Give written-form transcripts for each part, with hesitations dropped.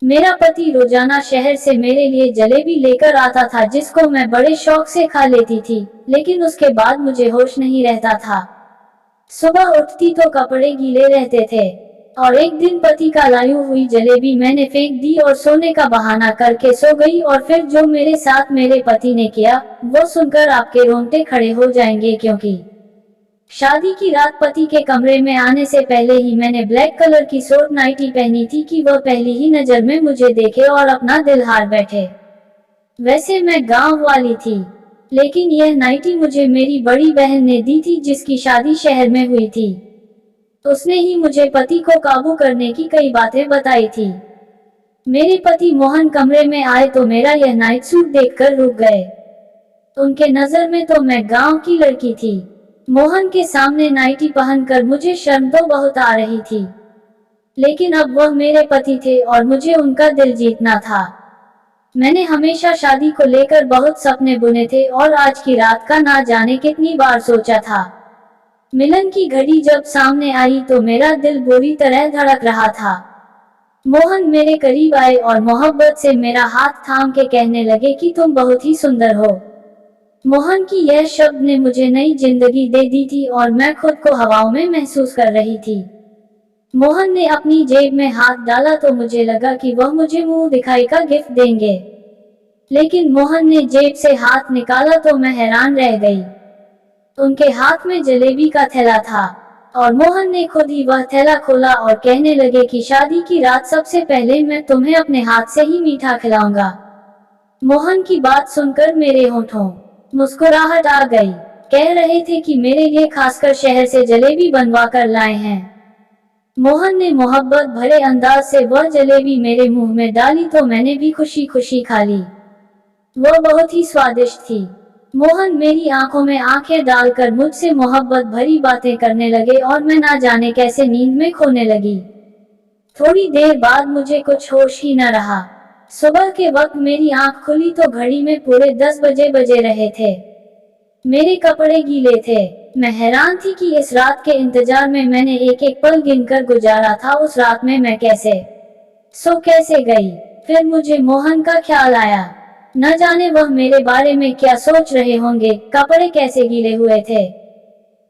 मेरा पति रोजाना शहर से मेरे लिए जलेबी लेकर आता था, जिसको मैं बड़े शौक से खा लेती थी, लेकिन उसके बाद मुझे होश नहीं रहता था। सुबह उठती तो कपड़े गीले रहते थे, और एक दिन पति का लायू हुई जलेबी मैंने फेंक दी और सोने का बहाना करके सो गई। और फिर जो मेरे साथ मेरे पति ने किया, वो सुनकर आपके रोंगटे खड़े हो जाएंगे, क्योंकि शादी की रात पति के कमरे में आने से पहले ही मैंने ब्लैक कलर की शॉर्ट नाइटी पहनी थी कि वह पहली ही नजर में मुझे देखे और अपना दिल हार बैठे। वैसे मैं गांव वाली थी, लेकिन यह नाइटी मुझे मेरी बड़ी बहन ने दी थी, जिसकी शादी शहर में हुई थी। उसने ही मुझे पति को काबू करने की कई बातें बताई थी। मेरे पति मोहन कमरे में आए तो मेरा यह नाइट सूट देखकर रुक गए। उनके नजर में तो मैं गांव की लड़की थी। मोहन के सामने नाइटी पहनकर मुझे शर्म तो बहुत आ रही थी, लेकिन अब वह मेरे पति थे और मुझे उनका दिल जीतना था। मैंने हमेशा शादी को लेकर बहुत सपने बुने थे और आज की रात का ना जाने कितनी बार सोचा था। मिलन की घड़ी जब सामने आई तो मेरा दिल बुरी तरह धड़क रहा था। मोहन मेरे करीब आए और मोहब्बत से मेरा हाथ थाम के कहने लगे कि तुम बहुत ही सुंदर हो। मोहन की यह शब्द ने मुझे नई जिंदगी दे दी थी और मैं खुद को हवाओं में महसूस कर रही थी। मोहन ने अपनी जेब में हाथ डाला तो मुझे लगा कि वह मुझे मुंह दिखाई का गिफ्ट देंगे, लेकिन मोहन ने जेब से हाथ निकाला तो मैं हैरान रह गई। उनके हाथ में जलेबी का थैला था, और मोहन ने खुद ही वह थैला खोला और कहने लगे कि शादी की रात सबसे पहले मैं तुम्हें अपने हाथ से ही मीठा खिलाऊंगा। मोहन की बात सुनकर मेरे होठों मुस्कुराहट आ गई। कह रहे थे कि मेरे लिए खासकर शहर से जलेबी बनवा कर लाए हैं। मोहन ने मोहब्बत भरे अंदाज से वह जलेबी मेरे मुंह में डाली तो मैंने भी खुशी खुशी खा ली। वह बहुत ही स्वादिष्ट थी। मोहन मेरी आंखों में आंखें डालकर मुझसे मोहब्बत भरी बातें करने लगे और मैं ना जाने कैसे नींद में खोने लगी। थोड़ी देर बाद मुझे कुछ होश ही न रहा। सुबह के वक्त मेरी आंख खुली तो घड़ी में पूरे 10 बजे रहे थे। मेरे कपड़े गीले थे। मैं हैरान थी कि इस रात के इंतजार में मैंने एक एक पल गिनकर गुजारा था। उस रात में मैं कैसे गई। फिर मुझे मोहन का ख्याल आया। न जाने वह मेरे बारे में क्या सोच रहे होंगे। कपड़े कैसे गीले हुए थे।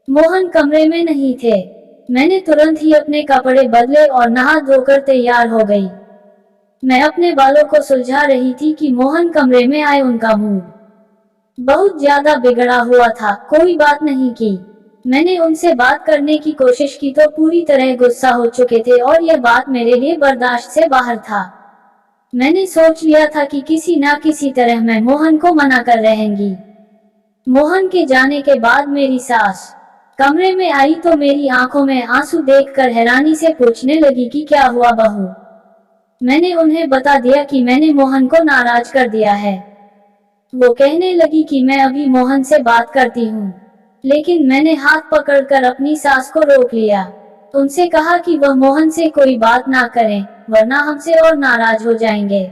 मोहन कमरे में नहीं थे। मैंने तुरंत ही अपने कपड़े बदले और नहा धोकर तैयार हो गई। मैं अपने बालों को सुलझा रही थी कि मोहन कमरे में आए। उनका मूड बहुत ज्यादा बिगड़ा हुआ था। कोई बात नहीं की। मैंने उनसे बात करने की कोशिश की तो पूरी तरह गुस्सा हो चुके थे और यह बात मेरे लिए बर्दाश्त से बाहर था। मैंने सोच लिया था कि किसी ना किसी तरह मैं मोहन को मना कर रहेंगी। मोहन के जाने के बाद मेरी सास कमरे में आई तो मेरी आंखों में आंसू देखकर हैरानी से पूछने लगी कि क्या हुआ बहू। मैंने उन्हें बता दिया कि मैंने मोहन को नाराज कर दिया है। वो कहने लगी कि मैं अभी मोहन से बात करती हूँ, लेकिन मैंने हाथ पकड़कर अपनी सास को रोक लिया। उनसे कहा कि वह मोहन से कोई बात ना करें, वरना हमसे और नाराज हो जाएंगे।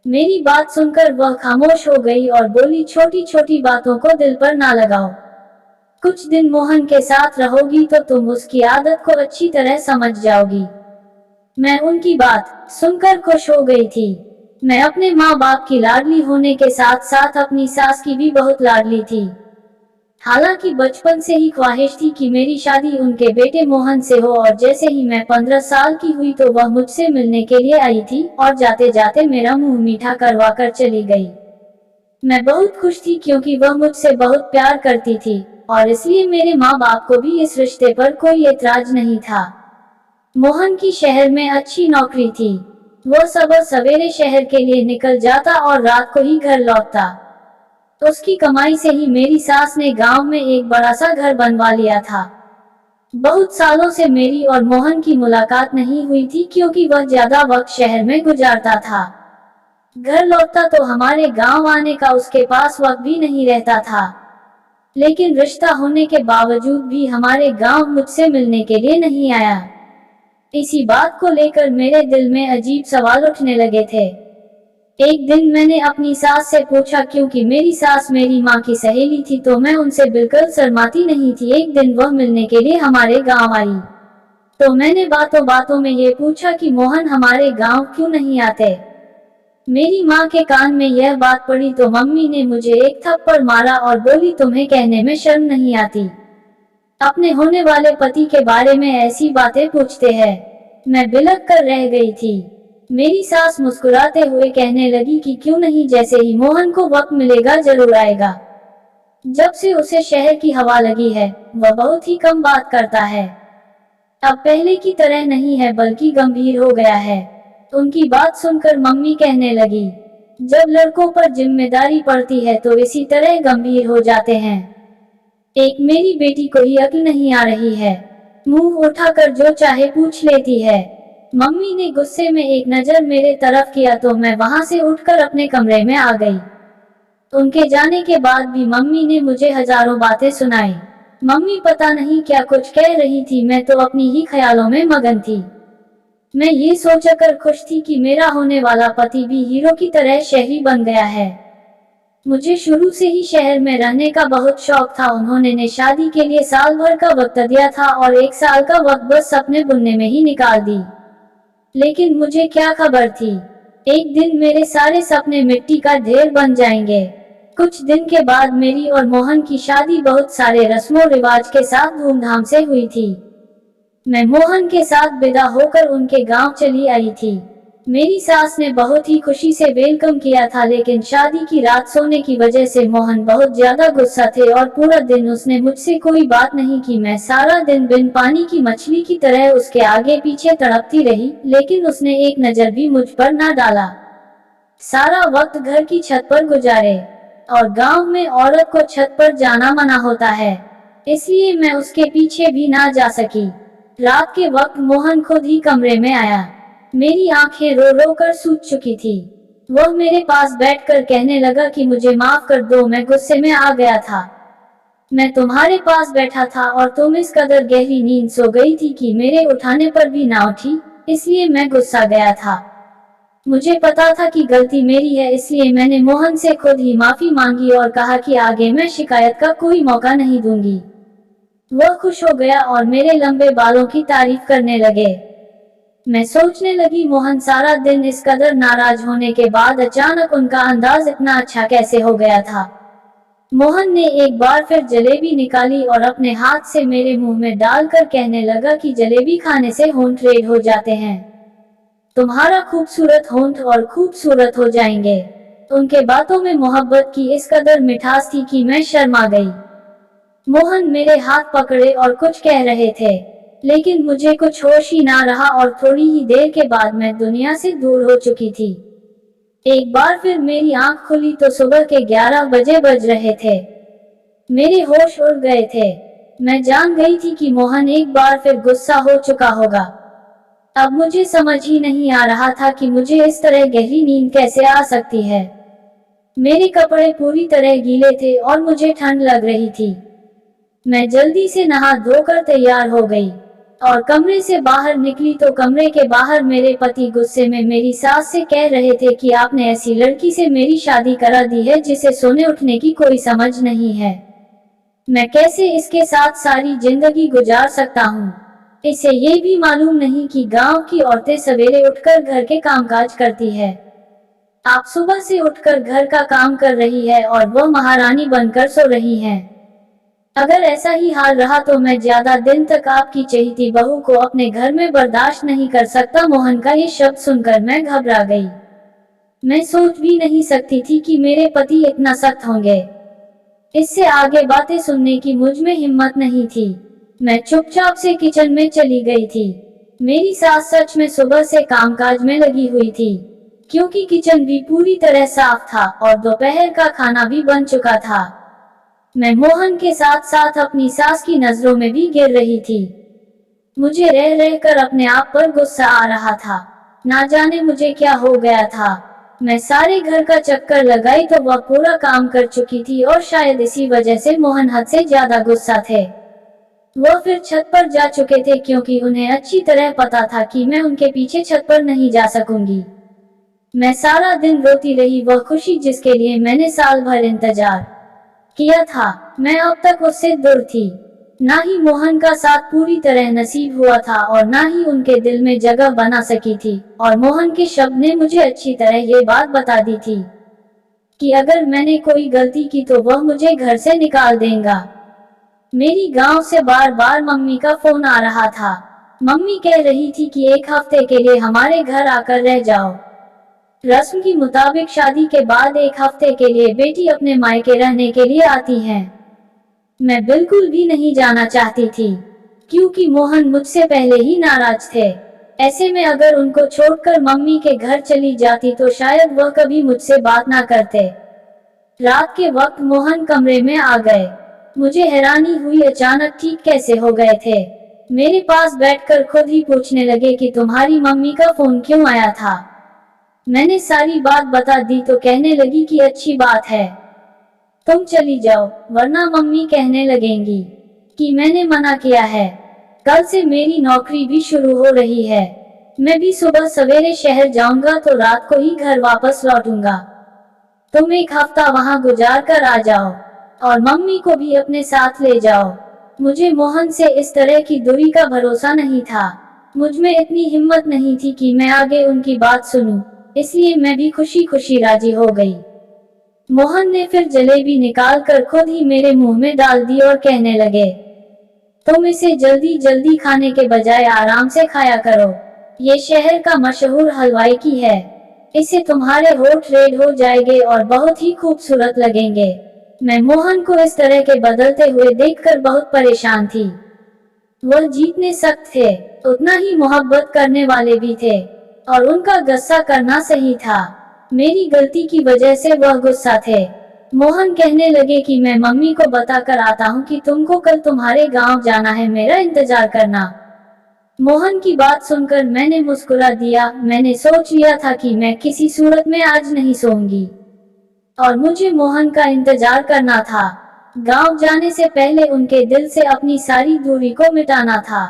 मेरी बात सुनकर वह खामोश हो गई और बोली, छोटी छोटी बातों को दिल पर ना लगाओ। कुछ दिन मोहन के साथ रहोगी तो तुम उसकी आदत को अच्छी तरह समझ जाओगी। मैं उनकी बात सुनकर खुश हो गई थी। मैं अपने माँ बाप की लाडली होने के साथ साथ अपनी सास की भी बहुत लाडली थी। हालांकि बचपन से ही ख्वाहिश थी कि मेरी शादी उनके बेटे मोहन से हो, और जैसे ही मैं 15 साल की हुई तो वह मुझसे मिलने के लिए आई थी और जाते जाते मेरा मुंह मीठा करवा कर चली गई। मैं बहुत खुश थी क्योंकि वह मुझसे बहुत प्यार करती थी, और इसलिए मेरे माँ बाप को भी इस रिश्ते पर कोई एतराज नहीं था। मोहन की शहर में अच्छी नौकरी थी। वो सुबह सवेरे शहर के लिए निकल जाता और रात को ही घर लौटता। उसकी कमाई से ही मेरी सास ने गांव में एक बड़ा सा घर बनवा लिया था। बहुत सालों से मेरी और मोहन की मुलाकात नहीं हुई थी क्योंकि वह ज्यादा वक्त शहर में गुजारता था। घर लौटता तो हमारे गांव आने का उसके पास वक्त भी नहीं रहता था। लेकिन रिश्ता होने के बावजूद भी हमारे गांव मुझसे मिलने के लिए नहीं आया। इसी बात को लेकर मेरे दिल में अजीब सवाल उठने लगे थे। एक दिन मैंने अपनी सास से पूछा, क्योंकि मेरी सास मेरी माँ की सहेली थी तो मैं उनसे बिल्कुल शर्माती नहीं थी। एक दिन वह मिलने के लिए हमारे गांव आई। तो मैंने बातों बातों में ये पूछा कि मोहन हमारे गांव क्यों नहीं आते। मेरी माँ के कान में यह बात पड़ी तो मम्मी ने मुझे एक थप्पड़ मारा और बोली, तुम्हें कहने में शर्म नहीं आती, अपने होने वाले पति के बारे में ऐसी बातें पूछते हैं। मैं बिलक कर रह गई थी। मेरी सास मुस्कुराते हुए कहने लगी कि क्यों नहीं, जैसे ही मोहन को वक्त मिलेगा जरूर आएगा। जब से उसे शहर की हवा लगी है वह बहुत ही कम बात करता है। अब पहले की तरह नहीं है बल्कि गंभीर हो गया है। उनकी बात सुनकर मम्मी कहने लगी, जब लड़कों पर जिम्मेदारी पड़ती है तो इसी तरह गंभीर हो जाते हैं। एक मेरी बेटी को ही अक्ल नहीं आ रही है, मुंह उठाकर जो चाहे पूछ लेती है। मम्मी ने गुस्से में एक नजर मेरे तरफ किया तो मैं वहां से उठकर अपने कमरे में आ गई। उनके जाने के बाद भी मम्मी ने मुझे हजारों बातें सुनाई। मम्मी पता नहीं क्या कुछ कह रही थी, मैं तो अपनी ही ख्यालों में मगन थी। मैं ये सोचकर खुश थी कि मेरा होने वाला पति भी हीरो की तरह शहरी बन गया है। मुझे शुरू से ही शहर में रहने का बहुत शौक था। उन्होंने ने शादी के लिए साल भर का वक्त दिया था और 1 साल का वक्त बस सपने बुनने में ही निकाल दी। लेकिन मुझे क्या खबर थी, एक दिन मेरे सारे सपने मिट्टी का ढेर बन जाएंगे। कुछ दिन के बाद मेरी और मोहन की शादी बहुत सारे रस्मों रिवाज के साथ धूमधाम से हुई थी। मैं मोहन के साथ विदा होकर उनके गांव चली आई थी। मेरी सास ने बहुत ही खुशी से वेलकम किया था, लेकिन शादी की रात सोने की वजह से मोहन बहुत ज्यादा गुस्सा थे और पूरा दिन उसने मुझसे कोई बात नहीं की। मैं सारा दिन बिन पानी की मछली की तरह उसके आगे पीछे तड़पती रही, लेकिन उसने एक नजर भी मुझ पर न डाला। सारा वक्त घर की छत पर गुजारे, और गांव में औरत को छत पर जाना मना होता है, इसलिए मैं उसके पीछे भी ना जा सकी। रात के वक्त मोहन खुद ही कमरे में आया। मेरी आंखें रो रो कर सूज चुकी थी। वह मेरे पास बैठकर कहने लगा कि मुझे माफ कर दो, मैं गुस्से में आ गया था। मैं तुम्हारे पास बैठा था और तुम इस कदर गहरी नींद सो गई थी कि मेरे उठाने पर भी ना उठी, इसलिए मैं गुस्सा गया था। मुझे पता था कि गलती मेरी है, इसलिए मैंने मोहन से खुद ही माफी मांगी और कहा कि आगे मैं शिकायत का कोई मौका नहीं दूंगी। वह खुश हो गया और मेरे लंबे बालों की तारीफ करने लगे। मैं सोचने लगी, मोहन सारा दिन इस कदर नाराज होने के बाद अचानक उनका अंदाज इतना अच्छा कैसे हो गया था। मोहन ने एक बार फिर जलेबी निकाली और अपने हाथ से मेरे मुंह में डालकर कहने लगा कि जलेबी खाने से होंठ रेड हो जाते हैं, तुम्हारा खूबसूरत होंठ और खूबसूरत हो जाएंगे। उनके बातों में मोहब्बत की इस कदर मिठास थी कि मैं शर्मा गई। मोहन मेरे हाथ पकड़े और कुछ कह रहे थे, लेकिन मुझे कुछ होश ही ना रहा और थोड़ी ही देर के बाद मैं दुनिया से दूर हो चुकी थी। एक बार फिर मेरी आंख खुली तो सुबह के 11 बजे बज रहे थे। मेरे होश उड़ गए थे। मैं जान गई थी कि मोहन एक बार फिर गुस्सा हो चुका होगा। अब मुझे समझ ही नहीं आ रहा था कि मुझे इस तरह गहरी नींद कैसे आ सकती है। मेरे कपड़े पूरी तरह गीले थे और मुझे ठंड लग रही थी। मैं जल्दी से नहा धोकर तैयार हो गई और कमरे से बाहर निकली तो कमरे के बाहर मेरे पति गुस्से में मेरी सास से कह रहे थे कि आपने ऐसी लड़की से मेरी शादी करा दी है जिसे सोने उठने की कोई समझ नहीं है। मैं कैसे इसके साथ सारी जिंदगी गुजार सकता हूँ। इसे ये भी मालूम नहीं कि गांव की औरतें सवेरे उठकर घर के कामकाज करती है। आप सुबह से उठकर घर का काम कर रही है और वह महारानी बनकर सो रही हैं। अगर ऐसा ही हाल रहा तो मैं ज्यादा दिन तक आपकी चहेती बहू को अपने घर में बर्दाश्त नहीं कर सकता। मोहन का ये शब्द सुनकर मैं घबरा गई। मैं सोच भी नहीं सकती थी कि मेरे पति इतना सख्त होंगे। इससे आगे बातें सुनने की मुझ में हिम्मत नहीं थी। मैं चुपचाप से किचन में चली गई थी। मेरी सास सच में सुबह से कामकाज में लगी हुई थी, क्योंकि किचन भी पूरी तरह साफ था और दोपहर का खाना भी बन चुका था। मैं मोहन के साथ साथ अपनी सास की नजरों में भी गिर रही थी। मुझे रह रह कर अपने आप पर गुस्सा आ रहा था। ना जाने मुझे क्या हो गया था। मैं सारे घर का चक्कर लगाई तो वह पूरा काम कर चुकी थी और शायद इसी वजह से मोहन हद से ज्यादा गुस्सा थे। वह फिर छत पर जा चुके थे, क्योंकि उन्हें अच्छी तरह पता था कि मैं उनके पीछे छत पर नहीं जा सकूंगी। मैं सारा दिन रोती रही, वह खुशी जिसके लिए मैंने साल भर इंतजार किया था, मैं अब तक उससे दूर थी। ना ही मोहन का साथ पूरी तरह नसीब हुआ था और ना ही उनके दिल में जगह बना सकी थी। और मोहन के शब्द ने मुझे अच्छी तरह ये बात बता दी थी कि अगर मैंने कोई गलती की तो वह मुझे घर से निकाल देगा। मेरी गांव से बार बार मम्मी का फोन आ रहा था। मम्मी कह रही थी कि एक हफ्ते के लिए हमारे घर आकर रह जाओ। रस्म के मुताबिक शादी के बाद एक हफ्ते के लिए बेटी अपने मायके रहने के लिए आती है। मैं बिल्कुल भी नहीं जाना चाहती थी, क्योंकि मोहन मुझसे पहले ही नाराज थे। ऐसे में अगर उनको छोड़कर मम्मी के घर चली जाती तो शायद वह कभी मुझसे बात ना करते। रात के वक्त मोहन कमरे में आ गए। मुझे हैरानी हुई, अचानक ठीक कैसे हो गए थे। मेरे पास बैठकर खुद ही पूछने लगे कि तुम्हारी मम्मी का फोन क्यों आया था। मैंने सारी बात बता दी तो कहने लगी कि अच्छी बात है, तुम चली जाओ, वरना मम्मी कहने लगेंगी कि मैंने मना किया है। कल से मेरी नौकरी भी शुरू हो रही है। मैं भी सुबह सवेरे शहर जाऊंगा तो रात को ही घर वापस लौटूंगा। तुम एक हफ्ता वहां गुजार कर आ जाओ और मम्मी को भी अपने साथ ले जाओ। मुझे मोहन से इस तरह की दूरी का भरोसा नहीं था। मुझ में इतनी हिम्मत नहीं थी कि मैं आगे उनकी बात सुनूं, इसलिए मैं भी खुशी खुशी राजी हो गई। मोहन ने फिर जलेबी निकाल कर खुद ही मेरे मुंह में डाल दी और कहने लगे, तुम इसे जल्दी जल्दी खाने के बजाय आराम से खाया करो। ये शहर का मशहूर हलवाई की है। इससे तुम्हारे होठ रेड हो जाएंगे और बहुत ही खूबसूरत लगेंगे। मैं मोहन को इस तरह के बदलते हुए देखकर बहुत परेशान थी। वह जीतने सख्त थे, उतना ही मोहब्बत करने वाले भी थे, और उनका गुस्सा करना सही था। मेरी गलती की वजह से वह गुस्सा थे। मोहन कहने लगे कि मैं मम्मी को बताकर आता हूँ कि तुमको कल तुम्हारे गांव जाना है, मेरा इंतजार करना। मोहन की बात सुनकर मैंने मुस्कुरा दिया। मैंने सोच लिया था कि मैं किसी सूरत में आज नहीं सोऊंगी और मुझे मोहन का इंतजार करना था। गांव जाने से पहले उनके दिल से अपनी सारी दूरी को मिटाना था।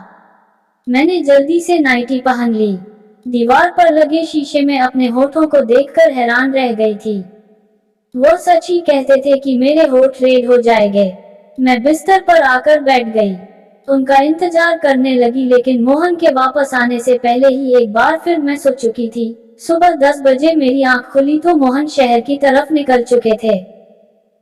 मैंने जल्दी से नाइटी पहन ली। दीवार पर लगे शीशे में अपने होठों को देखकर हैरान रह गई थी। वो सच ही कहते थे कि मेरे होठ रेड हो जाएंगे। मैं बिस्तर पर आकर बैठ गई। उनका इंतजार करने लगी, लेकिन मोहन के वापस आने से पहले ही एक बार फिर मैं सो चुकी थी। सुबह 10 बजे मेरी आंख खुली तो मोहन शहर की तरफ निकल चुके थे।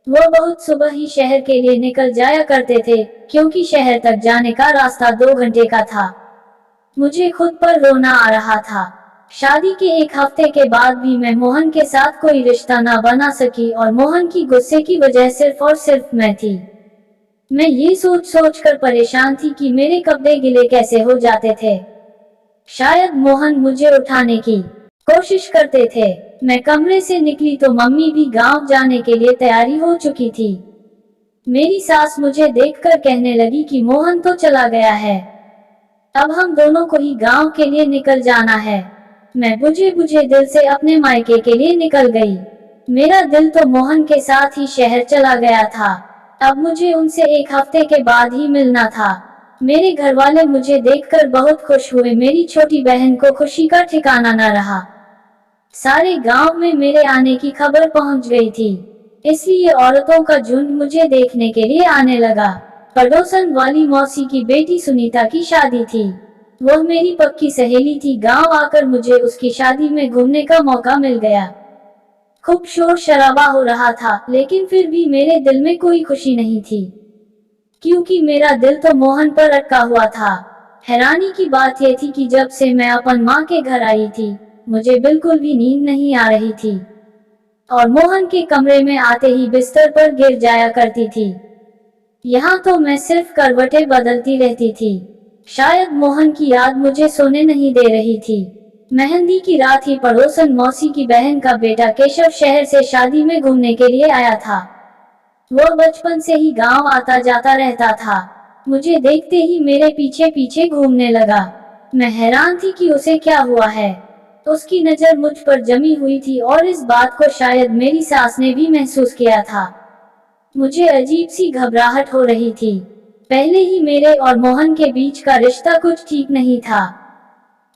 वो बहुत सुबह ही शहर के लिए निकल जाया करते थे, क्योंकि शहर तक जाने का रास्ता 2 घंटे का था। मुझे खुद पर रोना आ रहा था। शादी के एक हफ्ते के बाद भी मैं मोहन के साथ कोई रिश्ता ना बना सकी और मोहन की गुस्से की वजह सिर्फ और सिर्फ मैं थी। मैं ये सोच सोच कर परेशान थी कि मेरे कपड़े गिले कैसे हो जाते थे। शायद मोहन मुझे उठाने की कोशिश करते थे। मैं कमरे से निकली तो मम्मी भी गांव जाने के लिए तैयारी हो चुकी थी। मेरी सास मुझे देखकर कहने लगी कि मोहन तो चला गया है, अब हम दोनों को ही गांव के लिए निकल जाना है। मैं बुझे बुझे दिल से अपने मायके के लिए निकल गई। मेरा दिल तो मोहन के साथ ही शहर चला गया था। अब मुझे उनसे एक हफ्ते के बाद ही मिलना था। मेरे घर वाले मुझे देखकर बहुत खुश हुए। मेरी छोटी बहन को खुशी का ठिकाना न रहा। सारे गांव में मेरे आने की खबर पहुंच गई थी, इसलिए औरतों का झुंड मुझे देखने के लिए आने लगा। पड़ोसन वाली मौसी की बेटी सुनीता की शादी थी। वह मेरी पक्की सहेली थी। गांव आकर मुझे उसकी शादी में घूमने का मौका मिल गया। खूब शोर शराबा हो रहा था, लेकिन फिर भी मेरे दिल में कोई खुशी नहीं थी, क्योंकि मेरा दिल तो मोहन पर अटका हुआ था। हैरानी की बात यह थी कि जब से मैं अपन माँ के घर आई थी, मुझे बिल्कुल भी नींद नहीं आ रही थी और मोहन के कमरे में आते ही बिस्तर पर गिर जाया करती थी। यहाँ तो मैं सिर्फ करवटें बदलती रहती थी। शायद मोहन की याद मुझे सोने नहीं दे रही थी। मेहंदी की रात ही पड़ोसन मौसी की बहन का बेटा केशव शहर से शादी में घूमने के लिए आया था। वह बचपन से ही गांव आता जाता रहता था। मुझे देखते ही मेरे पीछे पीछे घूमने लगा। मैं हैरान थी कि उसे क्या हुआ है। उसकी नजर मुझ पर जमी हुई थी और इस बात को शायद मेरी सास ने भी महसूस किया था। मुझे अजीब सी घबराहट हो रही थी। पहले ही मेरे और मोहन के बीच का रिश्ता कुछ ठीक नहीं था।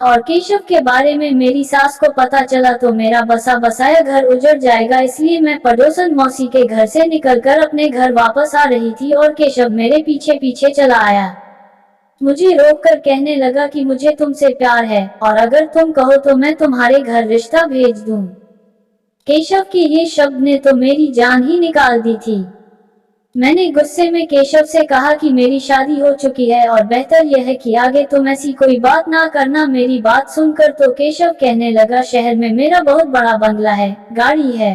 और केशव के बारे में मेरी सास को पता चला तो मेरा बसा बसाया घर उजड़ जाएगा, इसलिए मैं पड़ोसन मौसी के घर से निकलकर अपने घर वापस आ रही थी और केशव मेरे पीछे पीछे चला आया। मुझे रोककर कहने लगा कि मुझे तुमसे प्यार है और अगर तुम कहो तो मैं तुम्हारे घर रिश्ता भेज दूं। केशव के ये शब्द ने तो मेरी जान ही निकाल दी थी। मैंने गुस्से में केशव से कहा कि मेरी शादी हो चुकी है और बेहतर यह है कि आगे तुम ऐसी कोई बात ना करना। मेरी बात सुनकर तो केशव कहने लगा, शहर में मेरा बहुत बड़ा बंगला है, गाड़ी है,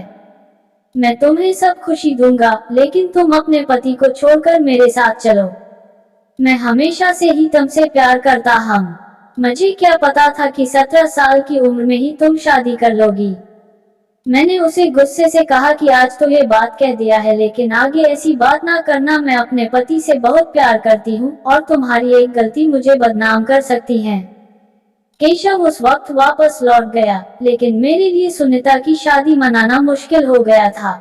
मैं तुम्हें सब खुशी दूंगा, लेकिन तुम अपने पति को छोड़कर मेरे साथ चलो। मैं हमेशा से ही तुमसे प्यार करता हूँ। मुझे क्या पता था कि 17 साल की उम्र में ही तुम शादी कर लोगी। मैंने उसे गुस्से से कहा कि आज तो ये बात कह दिया है, लेकिन आगे ऐसी बात ना करना। मैं अपने पति से बहुत प्यार करती हूँ और तुम्हारी एक गलती मुझे बदनाम कर सकती है। केशव उस वक्त वापस लौट गया, लेकिन मेरे लिए सुनीता की शादी मनाना मुश्किल हो गया था।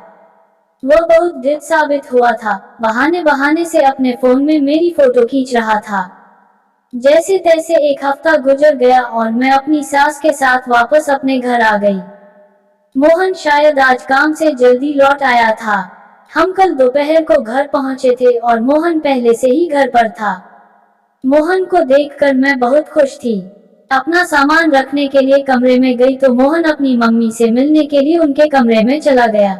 वह बहुत जिद साबित हुआ था, बहाने बहाने से अपने फोन में मेरी फोटो खींच रहा था। जैसे तैसे एक हफ्ता गुजर गया और मैं अपनी सास के साथ वापस अपने घर आ गई। मोहन शायद आज काम से जल्दी लौट आया था। हम कल दोपहर को घर पहुंचे थे और मोहन पहले से ही घर पर था। मोहन को देखकर मैं बहुत खुश थी। अपना सामान रखने के लिए कमरे में गई तो मोहन अपनी मम्मी से मिलने के लिए उनके कमरे में चला गया।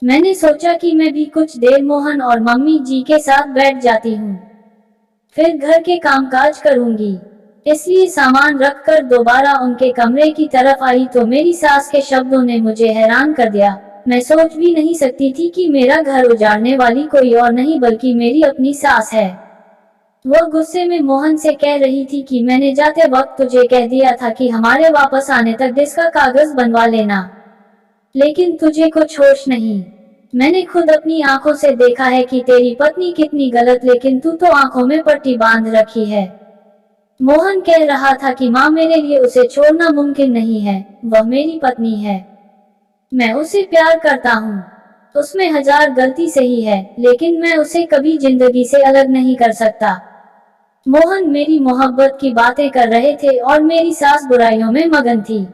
मैंने सोचा कि मैं भी कुछ देर मोहन और मम्मी जी के साथ बैठ जाती हूँ, फिर घर के कामकाज करूंगी। इसलिए सामान रखकर दोबारा उनके कमरे की तरफ आई तो मेरी सास के शब्दों ने मुझे हैरान कर दिया। मैं सोच भी नहीं सकती थी कि मेरा घर उजाड़ने वाली कोई और नहीं बल्कि मेरी अपनी सास है। वह गुस्से में मोहन से कह रही थी कि मैंने जाते वक्त तुझे कह दिया था कि हमारे वापस आने तक इसका कागज बनवा लेना, लेकिन तुझे कुछ होश नहीं। मैंने खुद अपनी आंखों से देखा है कि तेरी पत्नी कितनी गलत, लेकिन तू तो आंखों में पट्टी बांध रखी है। मोहन कह रहा था कि माँ मेरे लिए उसे छोड़ना मुमकिन नहीं है, वह मेरी पत्नी है, मैं उसे प्यार करता हूँ। उसमें 1000 गलती सही है, लेकिन मैं उसे कभी जिंदगी से अलग नहीं कर सकता। मोहन मेरी मोहब्बत की बातें कर रहे थे और मेरी सास बुराइयों में मगन थी।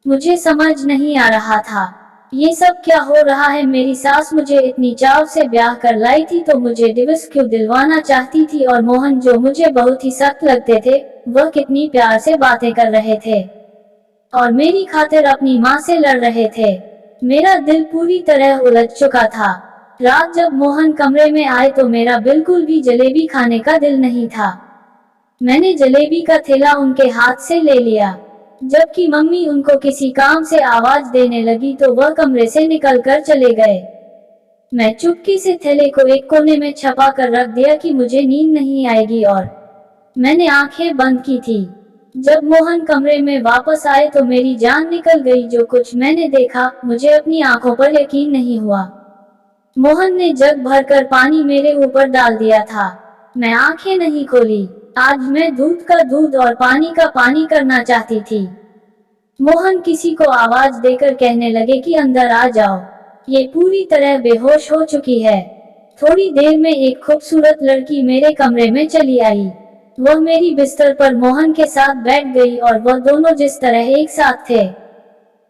मुझे समझ नहीं आ रहा था ये सब क्या हो रहा है। मेरी सास मुझे इतनी चाव से ब्याह कर लाई थी तो मुझे डिवोर्स क्यों दिलवाना चाहती थी, और मोहन जो मुझे बहुत ही सख्त लगते थे, वह कितनी प्यार से बातें कर रहे थे और मेरी खातिर अपनी माँ से लड़ रहे थे। मेरा दिल पूरी तरह उलझ चुका था। रात जब मोहन कमरे में आए तो मेरा बिल्कुल भी जलेबी खाने का दिल नहीं था। मैंने जलेबी का थैला उनके हाथ से ले लिया। जबकि मम्मी उनको किसी काम से आवाज देने लगी तो वह कमरे से निकलकर चले गए। मैं चुपके से थैले को एक कोने में छपा कर रख दिया कि मुझे नींद नहीं आएगी, और मैंने आंखें बंद की थी। जब मोहन कमरे में वापस आए तो मेरी जान निकल गई। जो कुछ मैंने देखा, मुझे अपनी आंखों पर यकीन नहीं हुआ। मोहन ने जग भरकर पानी मेरे ऊपर डाल दिया था। मैं आंखें नहीं खोली। आज मैं दूध का दूध और पानी का पानी करना चाहती थी। मोहन किसी को आवाज देकर कहने लगे कि अंदर आ जाओ, ये पूरी तरह बेहोश हो चुकी है। थोड़ी देर में एक खूबसूरत लड़की मेरे कमरे में चली आई। वह मेरी बिस्तर पर मोहन के साथ बैठ गई और वह दोनों जिस तरह एक साथ थे,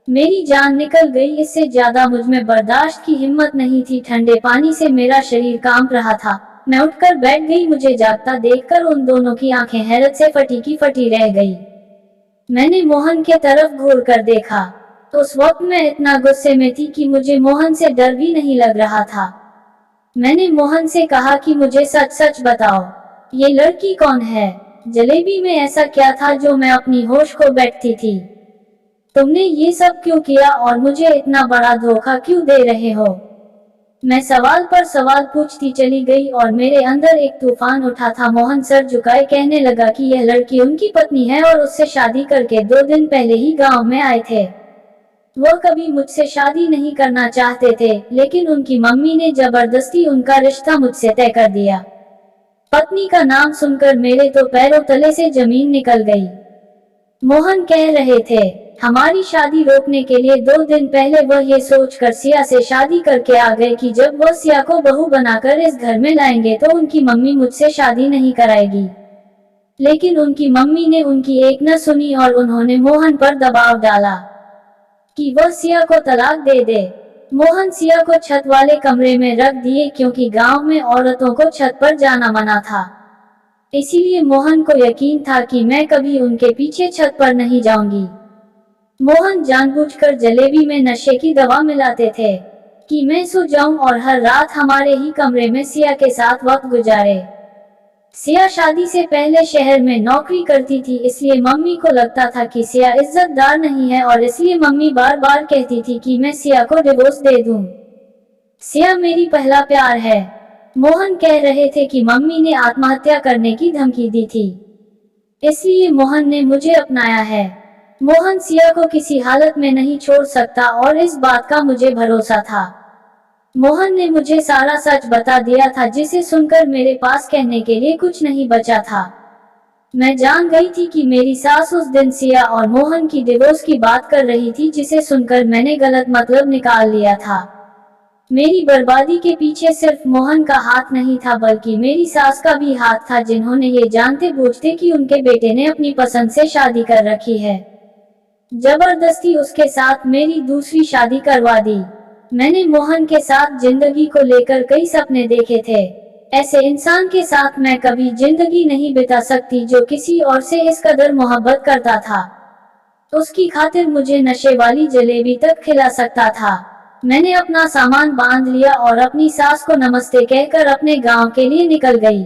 मेरी जान निकल गई। इससे ज्यादा मुझ में बर्दाश्त की हिम्मत नहीं थी। ठंडे पानी से मेरा शरीर कांप रहा था। मैं उठकर बैठ गई। मुझे जागता देखकर उन दोनों की आंखें हैरत से फटी की फटी रह गई। मैंने मोहन के तरफ घूर कर देखा। उस वक्त मैं इतना गुस्से में थी कि मुझे मोहन से डर भी नहीं लग रहा था। मैंने मोहन से कहा कि मुझे सच सच बताओ, ये लड़की कौन है? जलेबी में ऐसा क्या था जो मैं अपनी होश खो बैठती थी? तुमने ये सब क्यों किया और मुझे इतना बड़ा धोखा क्यों दे रहे हो? मैं सवाल पर सवाल पूछती चली गई और मेरे अंदर एक तूफान उठा था। मोहन सर झुकाए कहने लगा कि यह लड़की उनकी पत्नी है और उससे शादी करके 2 दिन पहले ही गांव में आए थे। वह कभी मुझसे शादी नहीं करना चाहते थे, लेकिन उनकी मम्मी ने जबरदस्ती उनका रिश्ता मुझसे तय कर दिया। पत्नी का नाम सुनकर मेरे तो पैरों तले से जमीन निकल गई। मोहन कह रहे थे, हमारी शादी रोकने के लिए 2 दिन पहले वह ये सोचकर सिया से शादी करके आ गए कि जब वह सिया को बहू बनाकर इस घर में लाएंगे तो उनकी मम्मी मुझसे शादी नहीं कराएगी। लेकिन उनकी मम्मी ने उनकी एक न सुनी और उन्होंने मोहन पर दबाव डाला कि वह सिया को तलाक दे दे। मोहन सिया को छत वाले कमरे में रख दिए क्योंकि गांव में औरतों को छत पर जाना मना था। इसीलिए मोहन को यकीन था कि मैं कभी उनके पीछे छत पर नहीं जाऊंगी। मोहन जानबूझकर जलेबी में नशे की दवा मिलाते थे कि मैं सो जाऊं और हर रात हमारे ही कमरे में सिया के साथ वक्त गुजारे। सिया शादी से पहले शहर में नौकरी करती थी, इसलिए मम्मी को लगता था कि सिया इज्जतदार नहीं है और इसलिए मम्मी बार बार कहती थी कि मैं सिया को डिवोर्स दे दूं। सिया मेरी पहला प्यार है। मोहन कह रहे थे कि मम्मी ने आत्महत्या करने की धमकी दी थी, इसलिए मोहन ने मुझे अपनाया है। मोहन सिया को किसी हालत में नहीं छोड़ सकता और इस बात का मुझे भरोसा था। मोहन ने मुझे सारा सच बता दिया था, जिसे सुनकर मेरे पास कहने के लिए कुछ नहीं बचा था। मैं जान गई थी कि मेरी सास उस दिन सिया और मोहन की डिवोर्स की बात कर रही थी, जिसे सुनकर मैंने गलत मतलब निकाल लिया था। मेरी बर्बादी के पीछे सिर्फ मोहन का हाथ नहीं था, बल्कि मेरी सास का भी हाथ था, जिन्होंने ये जानते बूझते कि उनके बेटे ने अपनी पसंद से शादी कर रखी है, जबरदस्ती उसके साथ मेरी दूसरी शादी करवा दी। मैंने मोहन के साथ जिंदगी को लेकर कई सपने देखे थे। ऐसे इंसान के साथ मैं कभी जिंदगी नहीं बिता सकती जो किसी और से इस कदर मोहब्बत करता था। उसकी खातिर मुझे नशे वाली जलेबी तक खिला सकता था। मैंने अपना सामान बांध लिया और अपनी सास को नमस्ते कहकर अपने गांव के लिए निकल गई।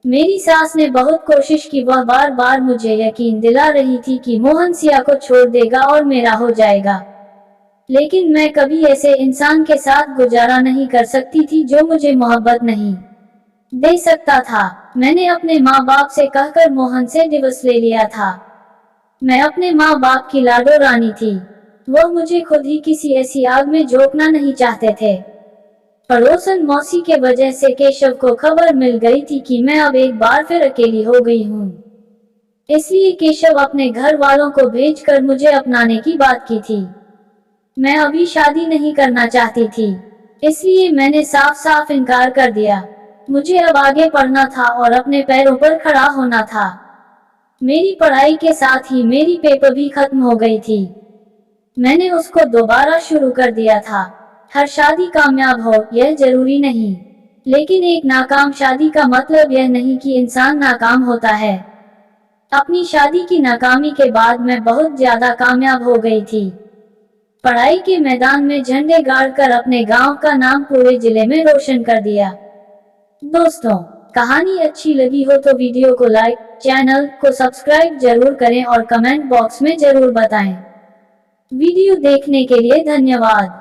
मेरी सास ने बहुत कोशिश की, वह बार बार मुझे यकीन दिला रही थी कि मोहन सिया को छोड़ देगा और मेरा हो जाएगा, लेकिन मैं कभी ऐसे इंसान के साथ गुजारा नहीं कर सकती थी जो मुझे मोहब्बत नहीं दे सकता था। मैंने अपने माँ बाप से कहकर मोहन से डिवोर्स ले लिया था। मैं अपने माँ बाप की लाडो रानी थी। वह मुझे खुद ही किसी ऐसी आग में झोंकना नहीं चाहते थे। पड़ोसन मौसी के वजह से केशव को खबर मिल गई थी कि मैं अब एक बार फिर अकेली हो गई हूँ, इसलिए केशव अपने घर वालों को भेजकर मुझे अपनाने की बात की थी। मैं अभी शादी नहीं करना चाहती थी, इसलिए मैंने साफ साफ इनकार कर दिया। मुझे अब आगे पढ़ना था और अपने पैरों पर खड़ा होना था। मेरी पढ़ाई के साथ ही मेरी पेपर भी खत्म हो गई थी। मैंने उसको दोबारा शुरू कर दिया था। हर शादी कामयाब हो यह जरूरी नहीं, लेकिन एक नाकाम शादी का मतलब यह नहीं कि इंसान नाकाम होता है। अपनी शादी की नाकामी के बाद मैं बहुत ज्यादा कामयाब हो गई थी। पढ़ाई के मैदान में झंडे गाड़कर अपने गांव का नाम पूरे जिले में रोशन कर दिया। दोस्तों, कहानी अच्छी लगी हो तो वीडियो को लाइक, चैनल को सब्सक्राइब जरूर करें और कमेंट बॉक्स में जरूर बताएं। वीडियो देखने के लिए धन्यवाद।